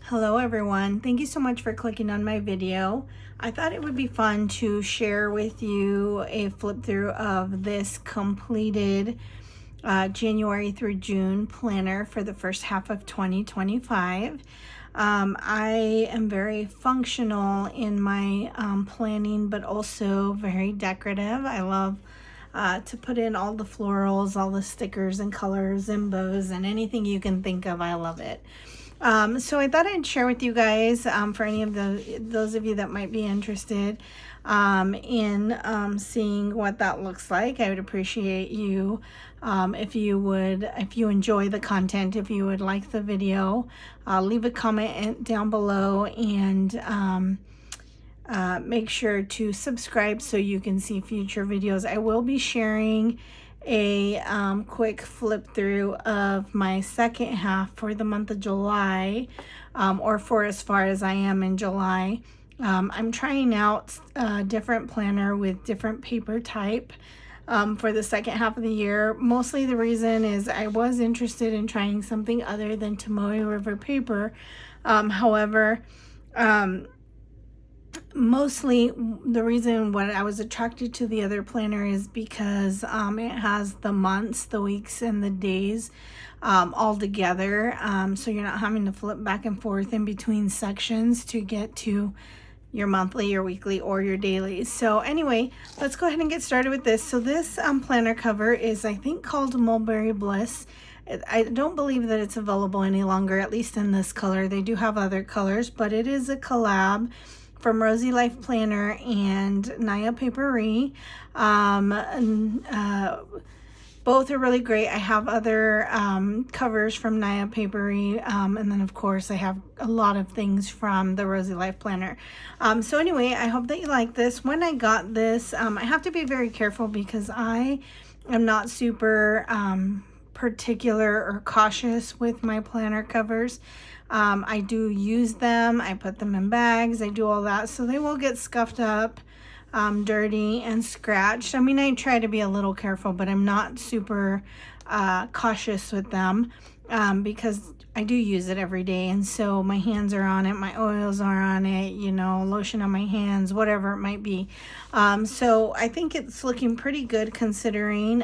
Hello everyone, thank you so much for clicking on my video. I thought it would be fun to share with you a flip through of this completed January through June planner for the first half of 2025. I am very functional in my planning, but also very decorative. I love to put in all the florals, all the stickers and colors and bows and anything you can think of. I love it. So I thought I'd share with you guys, for any of those of you that might be interested in seeing what that looks like. I would appreciate you if you enjoy the content, if you would like the video, leave a comment down below, and make sure to subscribe so you can see future videos. I will be sharing a quick flip through of my second half for the month of July, or for as far as I am in July. I'm trying out a different planner with different paper type for the second half of the year. Mostly the reason is I was interested in trying something other than Tomoe River paper. However, mostly the reason what I was attracted to the other planner is because it has the months, the weeks, and the days all together, so you're not having to flip back and forth in between sections to get to your monthly, your weekly, or your daily. So anyway, let's go ahead and get started with this. So this planner cover is, I think, called Mulberry Bliss. I don't believe that it's available any longer, at least in this color. They do have other colors, but it is a collab from Rosy Life Planner and Naya Paperie. Both are really great. I have other covers from Naya Paperie, and then of course I have a lot of things from the Rosy Life Planner. So anyway, I hope that you like this. When I got this, I have to be very careful because I am not super particular or cautious with my planner covers. I do use them, I put them in bags, I do all that, so they will get scuffed up, dirty, and scratched. I mean, I try to be a little careful, but I'm not super cautious with them because I do use it every day, and so my hands are on it, my oils are on it, you know, lotion on my hands, whatever it might be. So I think it's looking pretty good considering.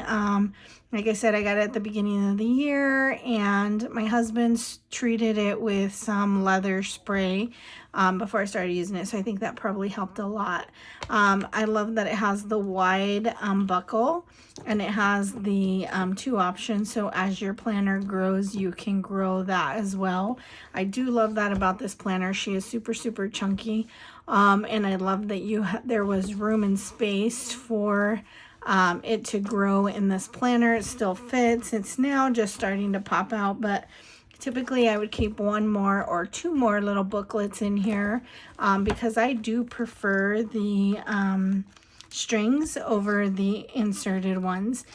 Like I said, I got it at the beginning of the year, and my husband treated it with some leather spray before I started using it, so I think that probably helped a lot. I love that it has the wide buckle, and it has the two options, so as your planner grows, you can grow that as well. I do love that about this planner. She is super, super chunky, and I love that there was room and space for it to grow in this planner. It still fits. It's now just starting to pop out, but typically I would keep one more or two more little booklets in here because I do prefer the strings over the inserted ones.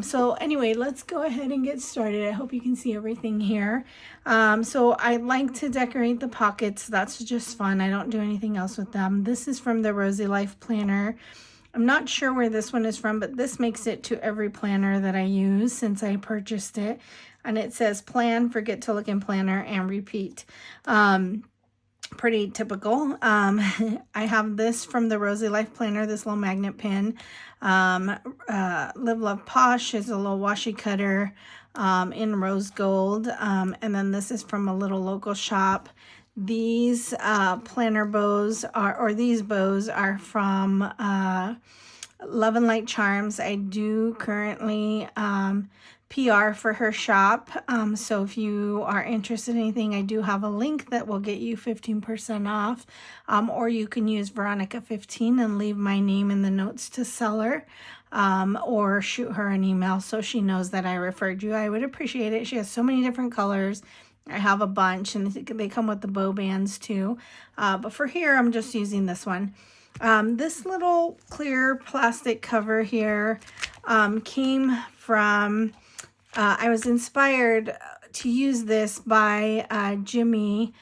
So anyway, let's go ahead and get started. I hope you can see everything here. So I like to decorate the pockets. That's just fun. I don't do anything else with them. This is from the Rosy Life Planner. I'm not sure where this one is from, but this makes it to every planner that I use since I purchased it. And it says plan, forget to look in planner, and repeat. Pretty typical. I have this from the Rosy Life Planner, this little magnet pin. Live Love Posh is a little washi cutter in rose gold. And then this is from a little local shop. These planner bows these bows are from Love and Light Charms. I do currently PR for her shop. So if you are interested in anything, I do have a link that will get you 15% off. Or you can use Veronica15 and leave my name in the notes to seller. Or shoot her an email so she knows that I referred you. I would appreciate it. She has so many different colors. I have a bunch, and they come with the bow bands too. But for here, I'm just using this one. This little clear plastic cover here came from, I was inspired to use this by Jimmy.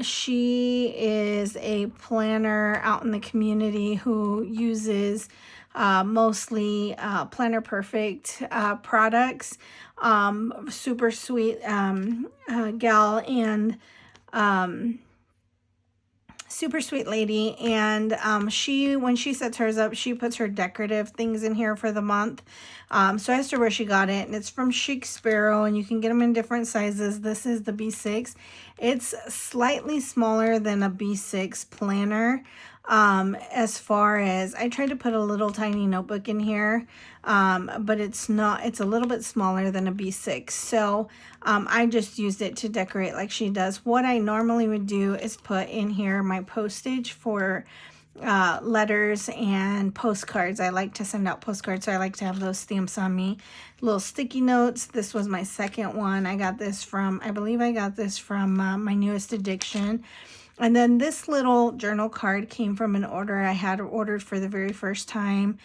She is a planner out in the community who uses mostly Planner Perfect products. Super sweet gal, and Super sweet lady, and when she sets hers up, she puts her decorative things in here for the month. So I asked her where she got it, and it's from Chic Sparrow, and you can get them in different sizes. This is the B6. It's slightly smaller than a B6 planner. As far as, I tried to put a little tiny notebook in here, but it's a little bit smaller than a B6. So I just used it to decorate like she does. What I normally would do is put in here my postage for letters and postcards. I like to send out postcards, so I like to have those stamps on me. Little sticky notes. This was my second one. I believe I got this from my newest addiction. And then this little journal card came from an order I had ordered for the very first time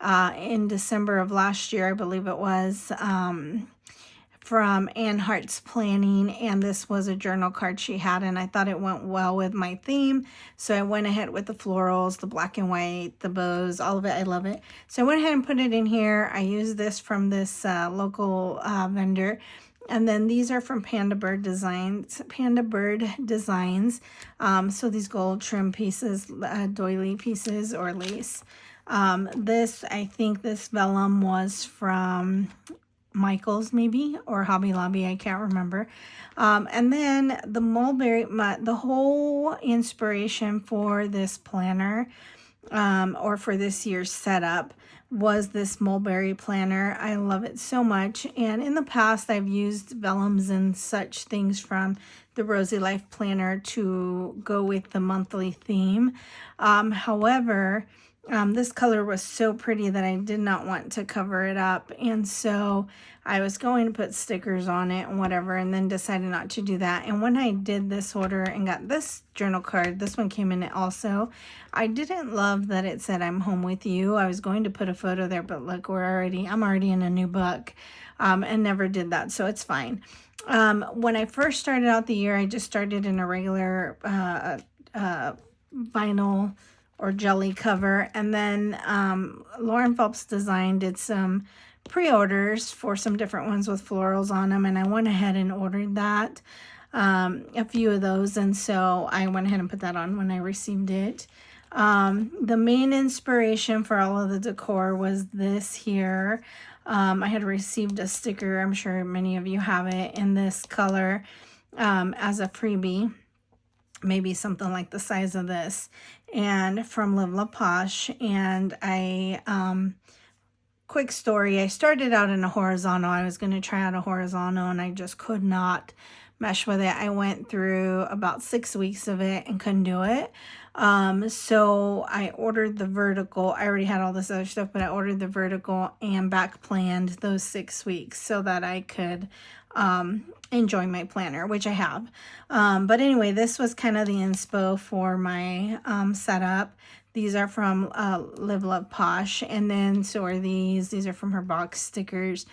in December of last year, I believe it was, from Ann Hart's Planning, and this was a journal card she had, and I thought it went well with my theme, so I went ahead with the florals, the black and white, the bows, all of it. I love it. So I went ahead and put it in here. I used this from this local vendor. And then these are from Panda Bird Designs. So these gold trim pieces, doily pieces or lace. I think this vellum was from Michael's maybe, or Hobby Lobby, I can't remember. And then the mulberry, the whole inspiration for this planner, or for this year's setup, was this mulberry planner. I love it so much, and in the past I've used vellums and such things from the Rosy Life planner to go with the monthly theme. However, this color was so pretty that I did not want to cover it up, and so I was going to put stickers on it and whatever, and then decided not to do that. And when I did this order and got this journal card, this one came in it also. I didn't love that it said "I'm home with you." I was going to put a photo there, but look, I'm already in a new book, and never did that, so it's fine. When I first started out the year, I just started in a regular vinyl or jelly cover, and then Lauren Phelps Design did some pre-orders for some different ones with florals on them, and I went ahead and ordered that, a few of those, and so I went ahead and put that on when I received it. The main inspiration for all of the decor was this here. I had received a sticker, I'm sure many of you have it, in this color as a freebie, maybe something like the size of this, and from Live La Posh. And quick story, I started out in a horizontal. I was going to try out a horizontal, and I just could not mesh with it. I went through about 6 weeks of it and couldn't do it. So I ordered the vertical. I already had all this other stuff, but I ordered the vertical and back planned those 6 weeks so that I could enjoy my planner, which I have. But anyway, this was kind of the inspo for my setup. These are from Live Love Posh, and then so are these. These are from her box stickers.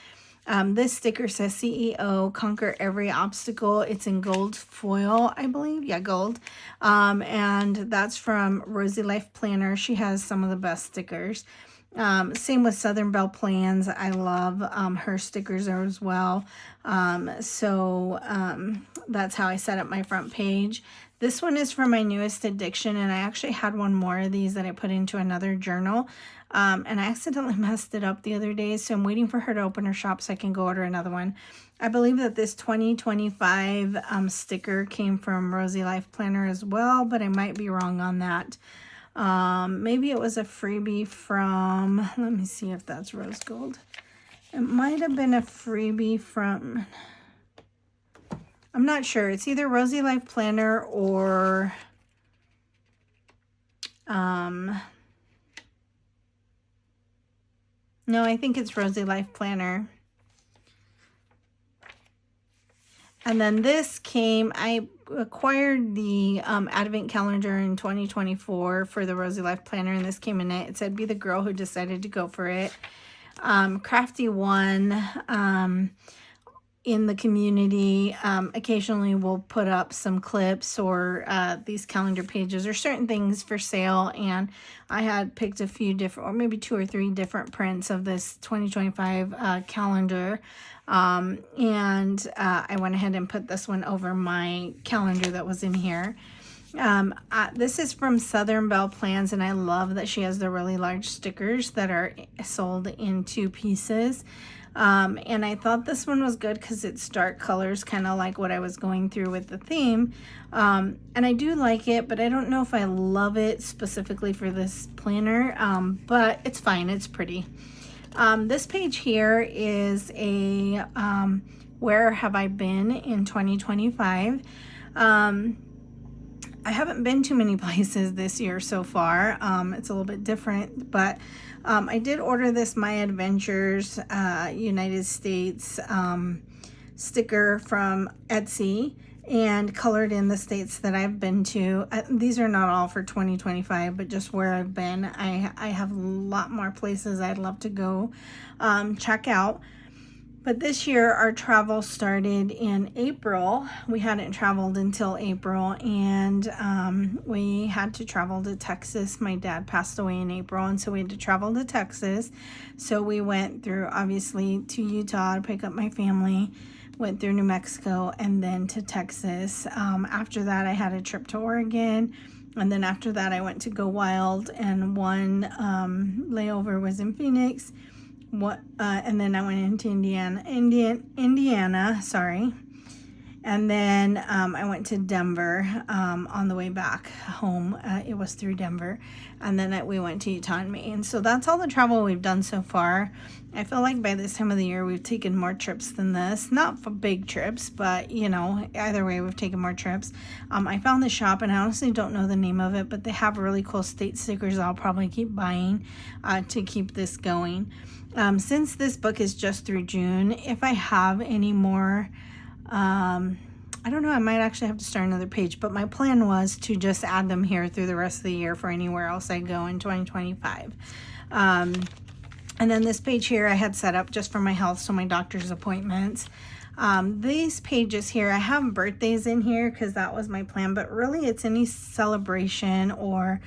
This sticker says CEO, conquer every obstacle. It's in gold foil, I believe. Yeah, gold. And that's from Rosy Life Planner. She has some of the best stickers. Same with Southern Belle Plans. I love her stickers as well. So that's how I set up my front page. This one is from my newest addiction, and I actually had one more of these that I put into another journal. And I accidentally messed it up the other day, so I'm waiting for her to open her shop so I can go order another one. I believe that this 2025 sticker came from Rosy Life Planner as well, but I might be wrong on that. Maybe it was a freebie from, let me see if that's rose gold. It might have been a freebie from, I'm not sure. It's either Rosy Life Planner or no, I think it's Rosy Life Planner. And then this came, I acquired the Advent calendar in 2024 for the Rosy Life Planner, and this came in it. It said, be the girl who decided to go for it. Crafty One in the community, occasionally we'll put up some clips or these calendar pages or certain things for sale. And I had picked a few different, or maybe 2 or 3 different prints of this 2025 calendar. And I went ahead and put this one over my calendar that was in here. This is from Southern Belle Plans, and I love that she has the really large stickers that are sold in 2 pieces. And I thought this one was good because it's dark colors, kind of like what I was going through with the theme. And I do like it, but I don't know if I love it specifically for this planner, but it's fine, it's pretty. This page here is a where have I been in 2025. I haven't been to many places this year so far. It's a little bit different, but I did order this My Adventures United States sticker from Etsy and colored in the states that I've been to. These are not all for 2025, but just where I've been. I have a lot more places I'd love to go check out. But this year our travel started in April. We hadn't traveled until April, and we had to travel to Texas. My dad passed away in April, and so we had to travel to Texas. So we went through, obviously, to Utah to pick up my family, went through New Mexico, and then to Texas. After that, I had a trip to Oregon, and then after that I went to Go Wild, and one layover was in Phoenix. And then I went into Indiana, sorry. And then I went to Denver on the way back home. It was through Denver. And then we went to Utah and Maine. So that's all the travel we've done so far. I feel like by this time of the year, we've taken more trips than this. Not for big trips, but, you know, either way, we've taken more trips. I found the shop, and I honestly don't know the name of it, but they have really cool state stickers I'll probably keep buying to keep this going. Since this book is just through June, if I have any more, I don't know, I might actually have to start another page, but my plan was to just add them here through the rest of the year for anywhere else I go in 2025. And then this page here I had set up just for my health, so my doctor's appointments. These pages here, I have birthdays in here because that was my plan, but really it's any celebration or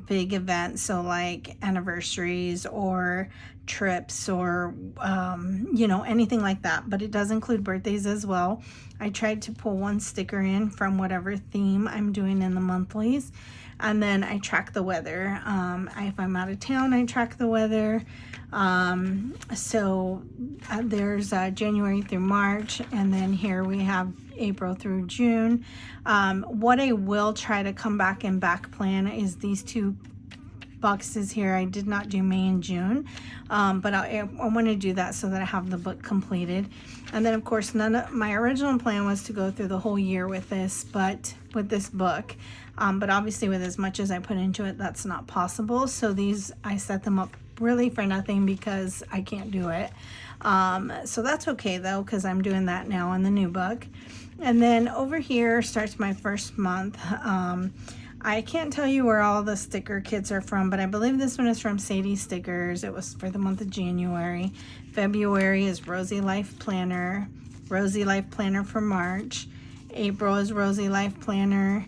big events, so like anniversaries or trips or you know, anything like that, but it does include birthdays as well. I tried to pull one sticker in from whatever theme I'm doing in the monthlies, and then I track the weather. If I'm out of town, I track the weather. So there's January through March, and then here we have April through June. What I will try to come back and back plan is these 2 boxes here. I did not do May and June, but I want to do that so that I have the book completed. And then of course my original plan was to go through the whole year with this, but with this book, but obviously with as much as I put into it, that's not possible. So these, I set them up really for nothing because I can't do it. So that's okay though, because I'm doing that now in the new book. And then over here starts my first month. I can't tell you where all the sticker kits are from, but I believe this one is from Sadie Stickers. It was for the month of January. February is Rosie Life Planner. Rosie Life Planner for March. April is Rosie Life Planner.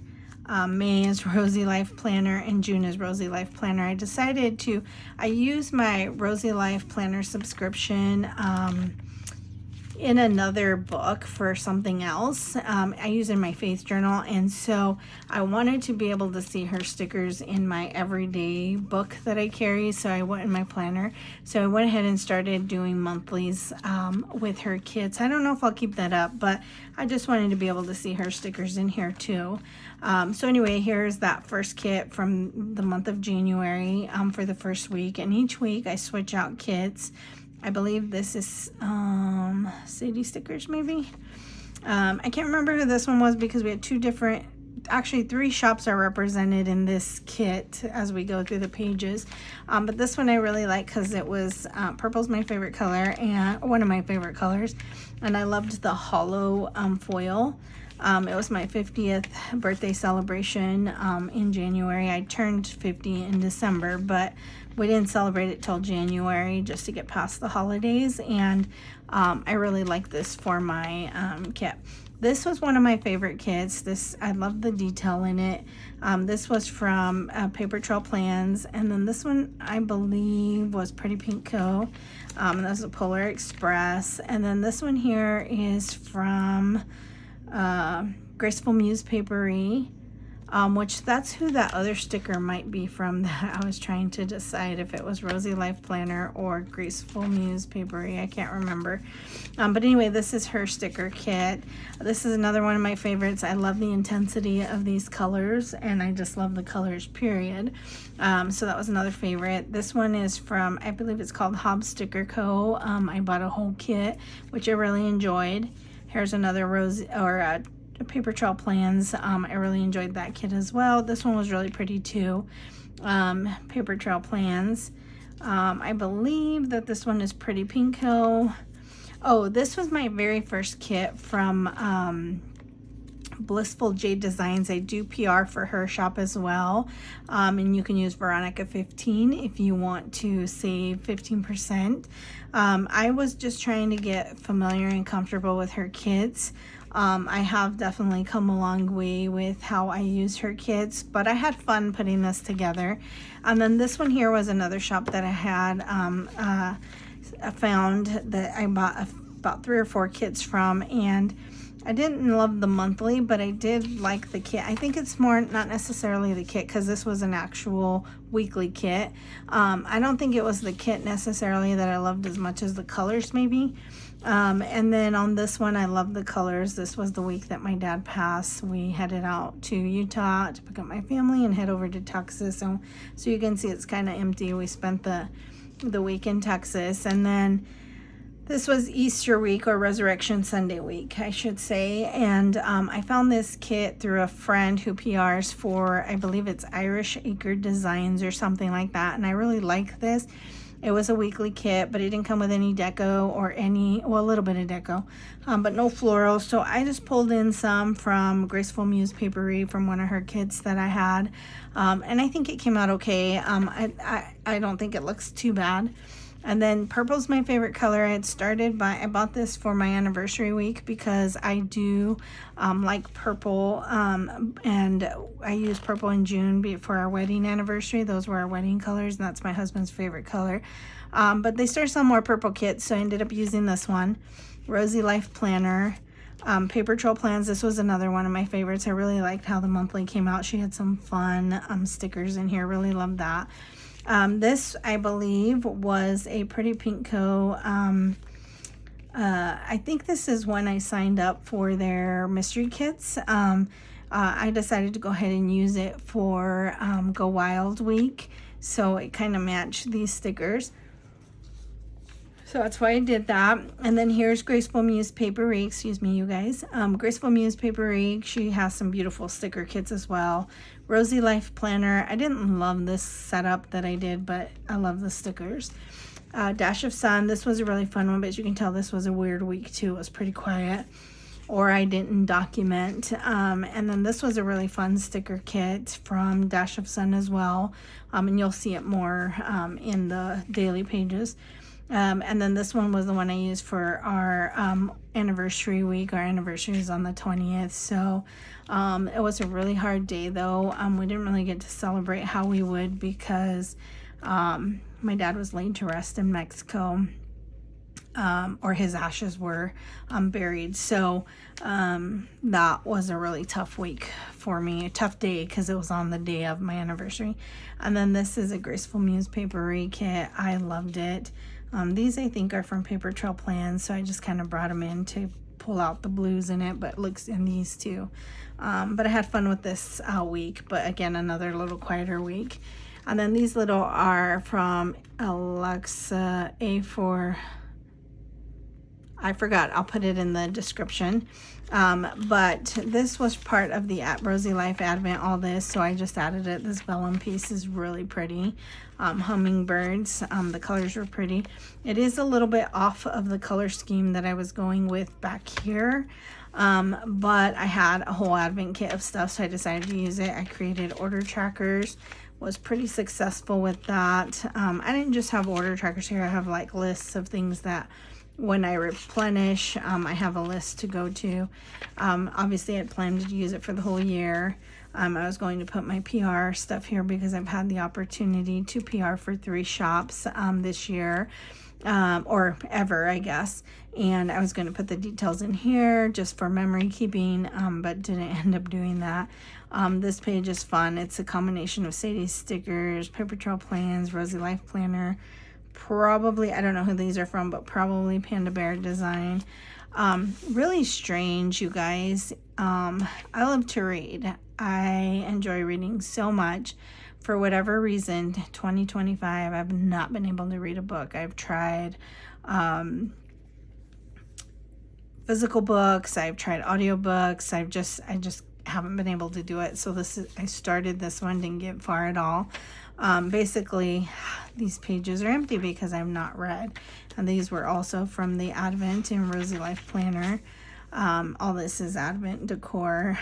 May is Rosie Life Planner, and June is Rosie Life Planner. I use my Rosie Life Planner subscription in another book for something else. I use it in my faith journal, and so I wanted to be able to see her stickers in my everyday book that I carry, so I went in my planner. So I went ahead and started doing monthlies with her kits. I don't know if I'll keep that up, but I just wanted to be able to see her stickers in here too. So anyway, here's that first kit from the month of January for the first week, and each week I switch out kits. I believe this is Sadie Stickers, maybe. I can't remember who this one was because we had 2 different, actually 3 shops are represented in this kit as we go through the pages. But this one I really like because it was, purple's my favorite color, and one of my favorite colors. And I loved the hollow foil. It was my 50th birthday celebration in January. I turned 50 in December, but we didn't celebrate it till January just to get past the holidays, and I really like this for my kit. This was one of my favorite kits. I love the detail in it. This was from Paper Trail Plans, and then this one I believe was Pretty Pink Co. And that's a Polar Express, and then this one here is from Graceful Muse Papery, which that's who that other sticker might be from that I was trying to decide if it was Rosy Life Planner or Graceful Muse Papery. I can't remember. But anyway, this is her sticker kit. This is another one of my favorites. I love the intensity of these colors, and I just love the colors, period. So that was another favorite. This one is from, I believe it's called Hobbs Sticker Co. I bought a whole kit, which I really enjoyed. Here's another Paper Trail Plans. I really enjoyed that kit as well. This one was really pretty too. Paper Trail Plans. I believe that this one is Pretty Pinko. Oh, this was my very first kit from Blissful Jade Designs. I do PR for her shop as well, and you can use Veronica 15 if you want to save 15%. I was just trying to get familiar and comfortable with her kits. I have definitely come a long way with how I use her kits, but I had fun putting this together. And then this one here was another shop that I had found that I bought about 3 or 4 kits from, and I didn't love the monthly, but I did like the kit. I think it's more not necessarily the kit, because this was an actual weekly kit. I don't think it was the kit necessarily that I loved as much as the colors maybe. And then on this one, I love the colors. This was the week that my dad passed. We headed out to Utah to pick up my family and head over to Texas. So you can see it's kind of empty. We spent the week in Texas, and then this was Easter week, or Resurrection Sunday week, I should say. And I found this kit through a friend who PRs for, I believe it's Irish Acre Designs or something like that. And I really like this. It was a weekly kit, but it didn't come with any deco or a little bit of deco, but no floral. So I just pulled in some from Graceful Muse Papery from one of her kits that I had. And I think it came out okay. I don't think it looks too bad. And then purple's my favorite color. I bought this for my anniversary week because I do like purple, and I used purple in June for our wedding anniversary. Those were our wedding colors, and that's my husband's favorite color. But they started selling more purple kits, so I ended up using this one. Rosy Life Planner. Paper Trail Plans. This was another one of my favorites. I really liked how the monthly came out. She had some fun stickers in here. Really loved that. This, I believe, was a Pretty Pink Co. I think this is when I signed up for their mystery kits. I decided to go ahead and use it for Go Wild week, so it kind of matched these stickers. So that's why I did that. And then here's Graceful Muse Papery. Excuse me, you guys. Graceful Muse Papery. She has some beautiful sticker kits as well. Rosy Life Planner. I didn't love this setup that I did, but I love the stickers. Dash of Sun. This was a really fun one, but as you can tell, this was a weird week too. It was pretty quiet, or I didn't document. And then this was a really fun sticker kit from Dash of Sun as well. And you'll see it more in the daily pages. And then this one was the one I used for our anniversary week. Our anniversary is on the 20th, so it was a really hard day though. We didn't really get to celebrate how we would because my dad was laid to rest in Mexico, or his ashes were buried. So that was a really tough week for me, a tough day because it was on the day of my anniversary. And then this is a Graceful Muse Papery kit. I loved it. These I think are from Paper Trail Plans, so I just kind of brought them in to pull out the blues in it, but it looks in these too. But I had fun with this week, but again, another little quieter week. And then these little are from Alexa A4. I forgot, I'll put it in the description. But this was part of the Rosy Life Advent, all this, so I just added it. This vellum piece is really pretty. Hummingbirds, the colors were pretty. It is a little bit off of the color scheme that I was going with back here. But I had a whole advent kit of stuff, so I decided to use it. I created order trackers, was pretty successful with that. I didn't just have order trackers here. I have like lists of things that when I replenish, I have a list to go to. Obviously I had planned to use it for the whole year. I was going to put my PR stuff here because I've had the opportunity to PR for 3 shops this year, or ever, I guess. And I was going to put the details in here just for memory keeping, but didn't end up doing that. This page is fun. It's a combination of Sadie's stickers, paper trail plans, Rosie Life Planner, probably, I don't know who these are from, but probably Panda Bear design. Really strange, you guys. I love to read. I enjoy reading so much. For whatever reason, 2025, I've not been able to read a book. I've tried physical books, I've tried audiobooks, I just haven't been able to do it. So I started this one, didn't get far at all. Basically, these pages are empty because I've not read. And these were also from the Advent and Rosie Life Planner. All this is Advent decor,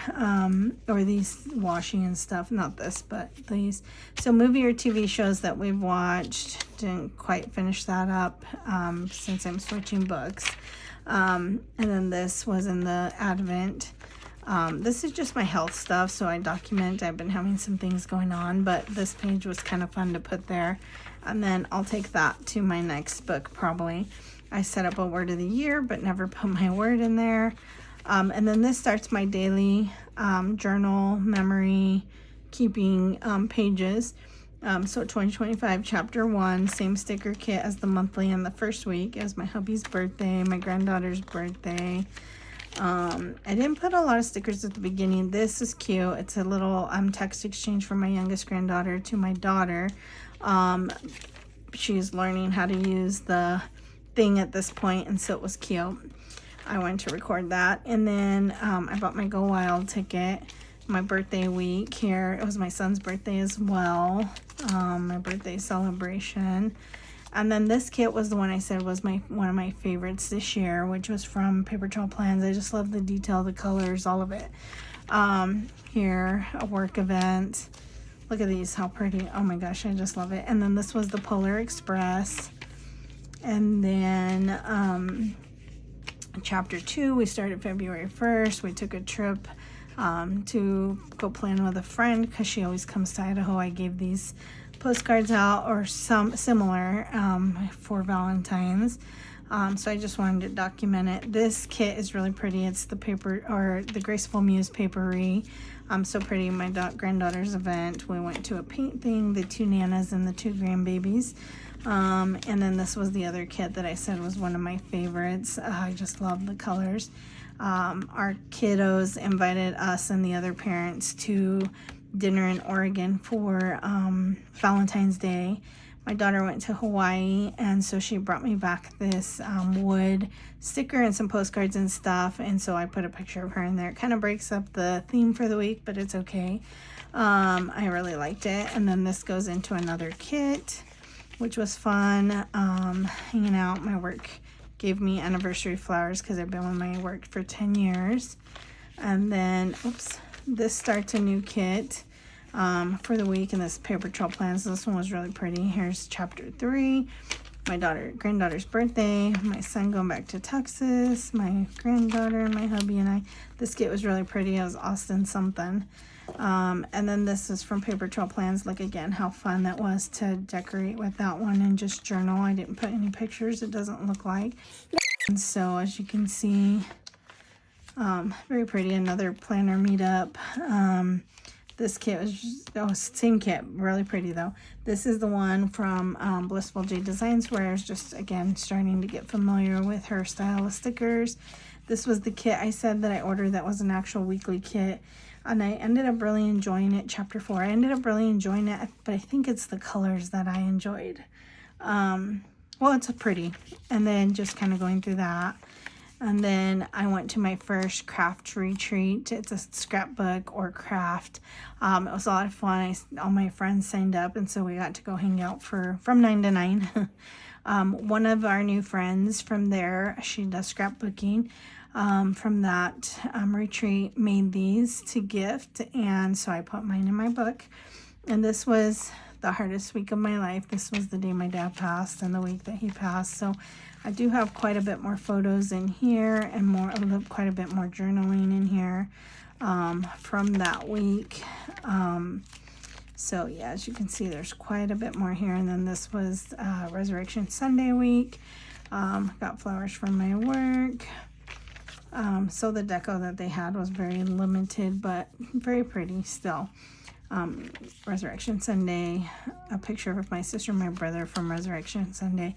or these washing and stuff, not this, but these. So movie or TV shows that we've watched, didn't quite finish that up, since I'm switching books. And then this was in the Advent. This is just my health stuff, so I document. I've been having some things going on, but this page was kind of fun to put there. And then I'll take that to my next book probably. I set up a word of the year, but never put my word in there. And then this starts my daily journal memory keeping pages. So 2025 chapter 1, same sticker kit as the monthly and the first week. It was my hubby's birthday, my granddaughter's birthday. I didn't put a lot of stickers at the beginning. This is cute. It's a little text exchange from my youngest granddaughter to my daughter. She's learning how to use the thing at this point, and so it was cute. I went to record that. And then I bought my Go Wild ticket, my birthday week here. It was my son's birthday as well, my birthday celebration. And then this kit was the one I said was one of my favorites this year, which was from Paper Trail Plans. I just love the detail, the colors, all of it. Here, a work event. Look at these, how pretty. Oh my gosh, I just love it. And then this was the Polar Express. And then chapter 2, we started February 1st. We took a trip to go plan with a friend because she always comes to Idaho. I gave these postcards out, or some similar, for Valentine's. So I just wanted to document it. This kit is really pretty. It's the paper, or the Graceful Muse papery. So pretty. My granddaughter's event, we went to a paint thing, the 2 Nanas and the 2 grandbabies. And then this was the other kit that I said was one of my favorites. I just love the colors. Our kiddos invited us and the other parents to dinner in Oregon for Valentine's Day. My daughter went to Hawaii, and so she brought me back this wood sticker and some postcards and stuff, and so I put a picture of her in there. It kind of breaks up the theme for the week, but it's okay. I really liked it. And then this goes into another kit, which was fun. Hanging out. My work gave me anniversary flowers because I've been with my work for 10 years. And then, oops, this starts a new kit for the week, and this Paper Trail Plans. This one was really pretty. Here's chapter 3, my granddaughter's birthday, my son going back to Texas, my granddaughter and my hubby and I. This kit was really pretty. It was Austin something. And then this is from Paper Trail Plans. Look again how fun that was to decorate with that one and just journal. I didn't put any pictures. It doesn't look like. And so as you can see, very pretty. Another planner meetup. This kit was just, same kit, really pretty though. This is the one from Blissful J Designs, where I was just, again, starting to get familiar with her style of stickers. This was the kit I said that I ordered that was an actual weekly kit, and I ended up really enjoying it. Chapter 4, I ended up really enjoying it, but I think it's the colors that I enjoyed. Well, it's pretty. And then just kind of going through that. And then I went to my first craft retreat. It's a scrapbook or craft. It was a lot of fun. All my friends signed up, and so we got to go hang out from 9 to 9. One of our new friends from there, she does scrapbooking. from that retreat made these to gift, and so I put mine in my book. And this was the hardest week of my life. This was the day my dad passed and the week that he passed. So I do have quite a bit more photos in here and quite a bit more journaling in here from that week. So yeah, as you can see, there's quite a bit more here. And then this was Resurrection Sunday week. Got flowers from my work. So the deco that they had was very limited, but very pretty still. Resurrection Sunday, a picture of my sister and my brother from Resurrection Sunday.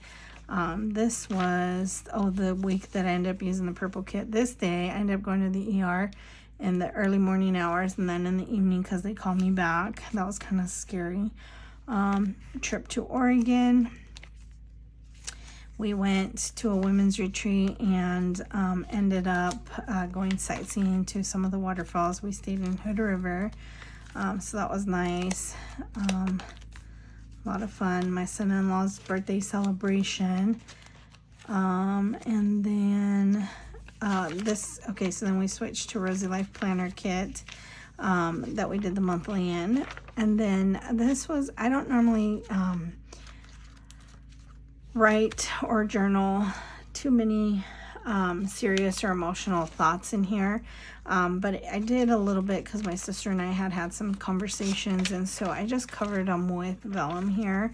This was, the week that I ended up using the purple kit. This day, I ended up going to the ER in the early morning hours and then in the evening because they called me back. That was kind of scary. Trip to Oregon. We went to a women's retreat and ended up going sightseeing to some of the waterfalls. We stayed in Hood River, so that was nice. A lot of fun. My son-in-law's birthday celebration. And then so then we switched to Rosy Life Planner kit that we did the monthly in. And then this was, I don't normally write or journal too many serious or emotional thoughts in here, but I did a little bit because my sister and I had some conversations, and so I just covered them with vellum here,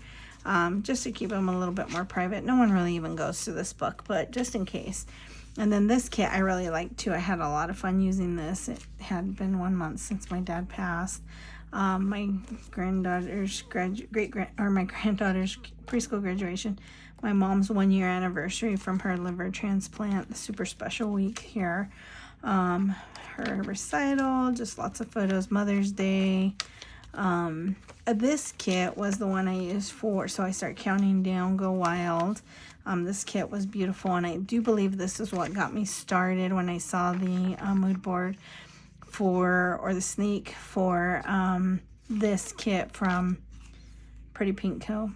just to keep them a little bit more private. No one really even goes to this book, but just in case. And then this kit I really liked too. I had a lot of fun using this. It had been 1 month since my dad passed. My granddaughter's my granddaughter's preschool graduation, my mom's 1 year anniversary from her liver transplant, the super special week here, her recital, just lots of photos, Mother's Day. This kit was the one I used for So I Start Counting Down, Go Wild. This kit was beautiful, and I do believe this is what got me started when I saw the mood board or the sneak for this kit from Pretty Pink Co.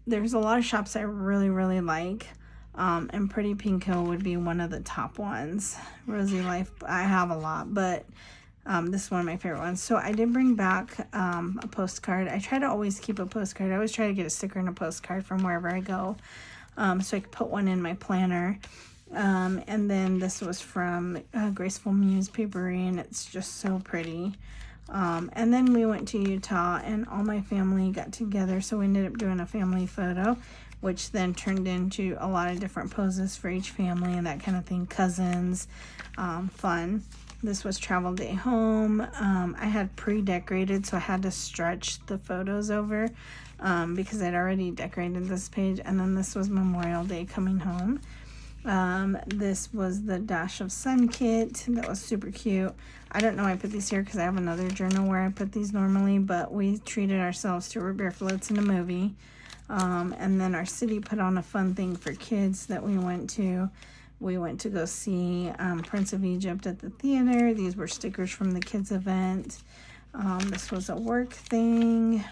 There's a lot of shops I really, really like, and Pretty Pink Co would be one of the top ones. Rosy Life, I have a lot, but this is one of my favorite ones. So I did bring back a postcard. I try to always keep a postcard. I always try to get a sticker and a postcard from wherever I go, so I could put one in my planner. And then this was from Graceful Muse Papery, and it's just so pretty. And then we went to Utah, and all my family got together, so we ended up doing a family photo, which then turned into a lot of different poses for each family and that kind of thing. Cousins, fun. This was Travel Day Home. I had pre-decorated, so I had to stretch the photos over because I'd already decorated this page. And then this was Memorial Day Coming Home. This was the Dash of Sun kit. That was super cute. I don't know why I put these here because I have another journal where I put these normally, but we treated ourselves to Root Beer Floats in a movie. And then our city put on a fun thing for kids that we went to. We went to go see Prince of Egypt at the theater. These were stickers from the kids event. This was a work thing.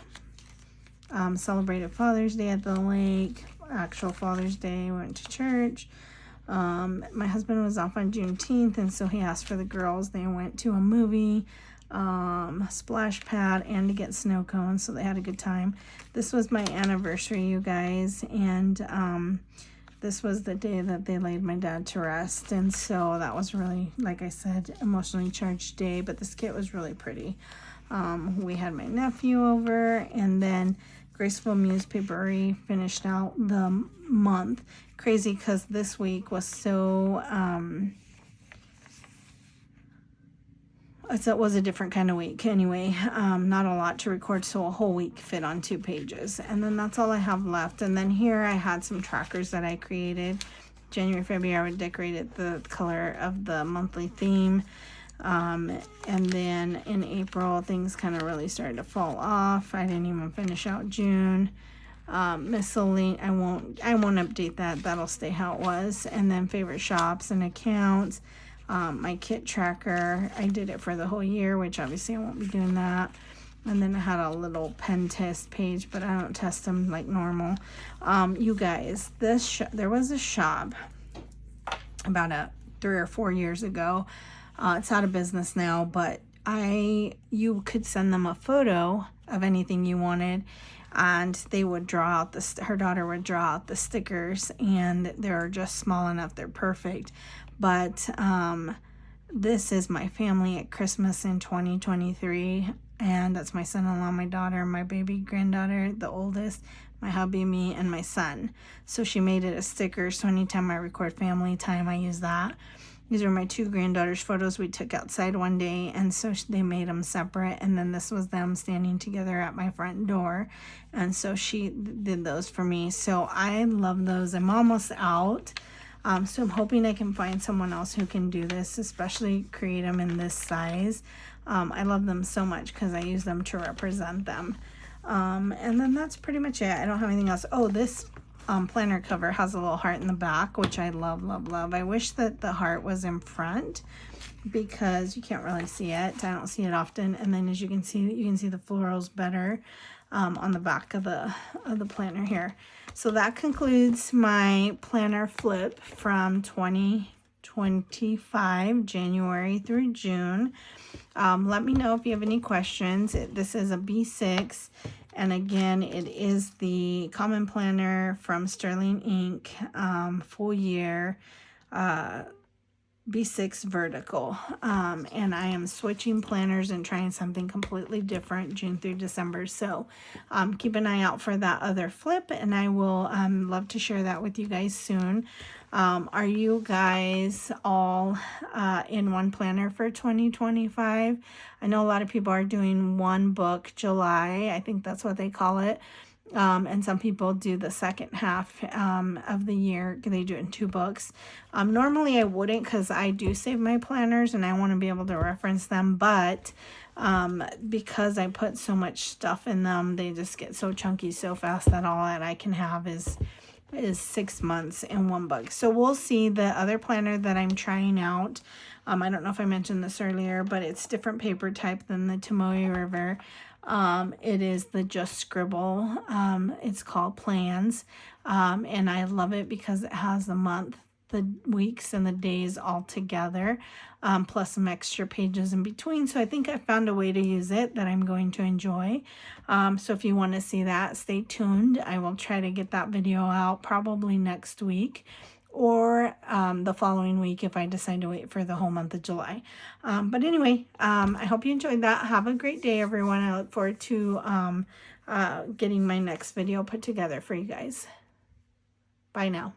Celebrated Father's Day at the lake. Actual Father's Day, went to church. My husband was off on Juneteenth, and so he asked for the girls. They went to a movie, splash pad, and to get snow cones, so they had a good time. This was my anniversary, you guys, and this was the day that they laid my dad to rest, and so that was really, like I said, emotionally charged day, but this kit was really pretty. We had my nephew over, and then Graceful Muse Papery finished out the month. Crazy because this week was so, it was a different kind of week anyway. Not a lot to record, so a whole week fit on 2 pages. And then that's all I have left. And then here I had some trackers that I created. January, February, I would decorate it the color of the monthly theme. And then in April, things kind of really started to fall off. I didn't even finish out June. Miscellaneous, I won't update that. That'll stay how it was. And then favorite shops and accounts. My kit tracker, I did it for the whole year, which obviously I won't be doing that. And then I had a little pen test page, but I don't test them like normal. You guys, there was a shop about 3 or 4 years ago. It's out of business now, but you could send them a photo of anything you wanted, and they would draw out her daughter would draw out the stickers, and they're just small enough, they're perfect. But this is my family at Christmas in 2023, and that's my son-in-law, my daughter, my baby granddaughter, the oldest, my hubby, me, and my son. So she made it a sticker, so anytime I record family time, I use that. These are my 2 granddaughters' photos we took outside one day, and so they made them separate, and then this was them standing together at my front door, and so she did those for me. So I love those. I'm almost out, so I'm hoping I can find someone else who can do this, especially create them in this size. I love them so much because I use them to represent them. And then that's pretty much it. I don't have anything else. Oh, this planner cover has a little heart in the back, which I love, love, love. I wish that the heart was in front because you can't really see it. I don't see it often. And then as you can see the florals better on the back of the planner here. So that concludes my planner flip from 2025, January through June. Let me know if you have any questions. This is a B6. And again, it is the Common Planner from Sterling Ink, full year, B6 vertical. And I am switching planners and trying something completely different June through December. So keep an eye out for that other flip, and I will love to share that with you guys soon. Are you guys all in one planner for 2025? I know a lot of people are doing one book July. I think that's what they call it. And some people do the second half of the year. They do it in 2 books. Normally I wouldn't, because I do save my planners and I want to be able to reference them. But because I put so much stuff in them, they just get so chunky so fast that all that I can have is 6 months in one book. So we'll see. The other planner that I'm trying out, I don't know if I mentioned this earlier, but it's different paper type than the Tomoe River. It is the Just Scribble. It's called Plans, and I love it because it has the month, the weeks, and the days all together, plus some extra pages in between. So I think I found a way to use it that I'm going to enjoy. So if you want to see that, stay tuned. I will try to get that video out probably next week, or the following week if I decide to wait for the whole month of July. But anyway, I hope you enjoyed that. Have a great day, everyone. I look forward to getting my next video put together for you guys. Bye now.